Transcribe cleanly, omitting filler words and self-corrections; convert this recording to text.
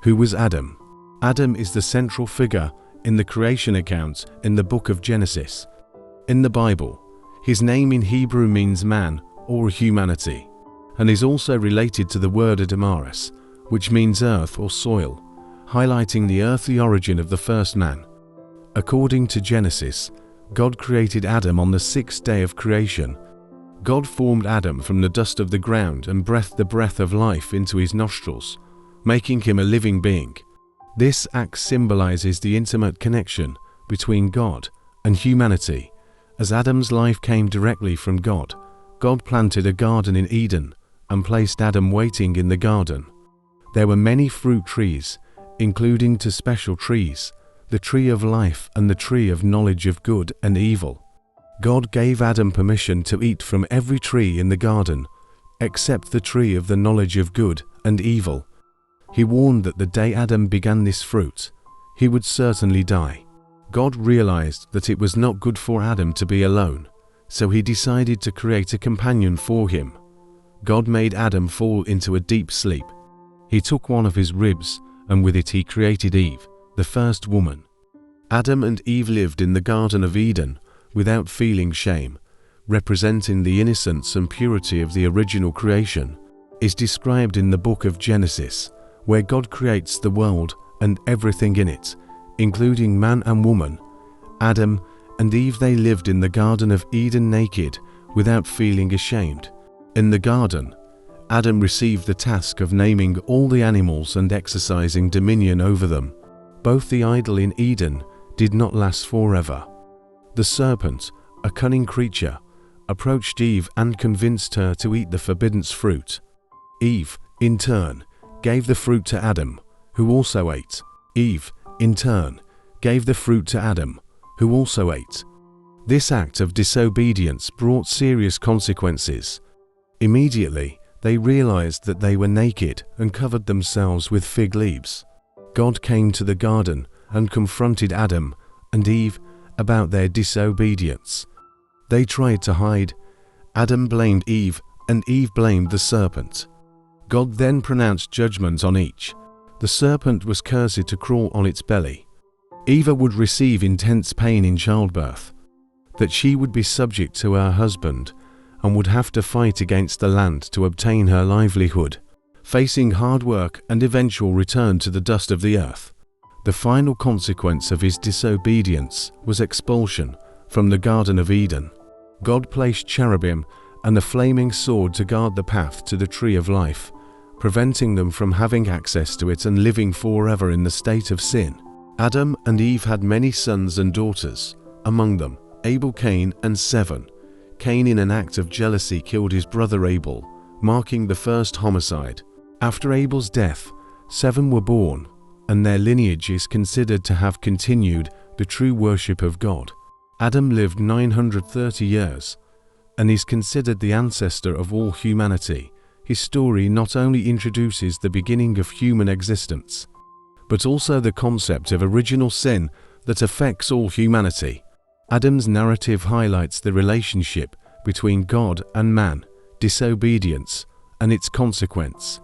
Who was Adam? Adam is the central figure in the creation account in the book of Genesis. In the Bible, his name in Hebrew means man or humanity, and is also related to the word Adamaris, which means earth or soil, highlighting the earthly origin of the first man. According to Genesis, God created Adam on the sixth day of creation. God formed Adam from the dust of the ground and breathed the breath of life into his nostrils, making him a living being. This act symbolizes the intimate connection between God and humanity. As Adam's life came directly from God, God planted a garden in Eden and placed Adam waiting in the garden. There were many fruit trees, including two special trees, the tree of life and the tree of knowledge of good and evil. God gave Adam permission to eat from every tree in the garden, except the tree of the knowledge of good and evil. He warned that the day Adam began this fruit, he would certainly die. God realized that it was not good for Adam to be alone, so he decided to create a companion for him. God made Adam fall into a deep sleep. He took one of his ribs, and with it he created Eve, the first woman. Adam and Eve lived in the Garden of Eden without feeling shame, representing the innocence and purity of the original creation, is described in the book of Genesis, where God creates the world and everything in it, including man and woman. Adam and Eve, they lived in the Garden of Eden naked, without feeling ashamed. In the garden, Adam received the task of naming all the animals and exercising dominion over them. Both the idol in Eden did not last forever. The serpent, a cunning creature, approached Eve and convinced her to eat the forbidden fruit. Eve, in turn, gave the fruit to Adam, who also ate. Eve, in turn, gave the fruit to Adam, who also ate. This act of disobedience brought serious consequences. Immediately, they realized that they were naked and covered themselves with fig leaves. God came to the garden and confronted Adam and Eve about their disobedience. They tried to hide. Adam blamed Eve and Eve blamed the serpent. God then pronounced judgment on each. The serpent was cursed to crawl on its belly. Eve would receive intense pain in childbirth, that she would be subject to her husband and would have to fight against the land to obtain her livelihood, facing hard work and eventual return to the dust of the earth. The final consequence of his disobedience was expulsion from the Garden of Eden. God placed cherubim and a flaming sword to guard the path to the tree of life, preventing them from having access to it and living forever in the state of sin. Adam and Eve had many sons and daughters, among them Abel, Cain, and 7. Cain, in an act of jealousy, killed his brother Abel, marking the first homicide. After Abel's death, 7 were born, and their lineage is considered to have continued the true worship of God. Adam lived 930 years, and is considered the ancestor of all humanity. His story not only introduces the beginning of human existence, but also the concept of original sin that affects all humanity. Adam's narrative highlights the relationship between God and man, disobedience, and its consequence.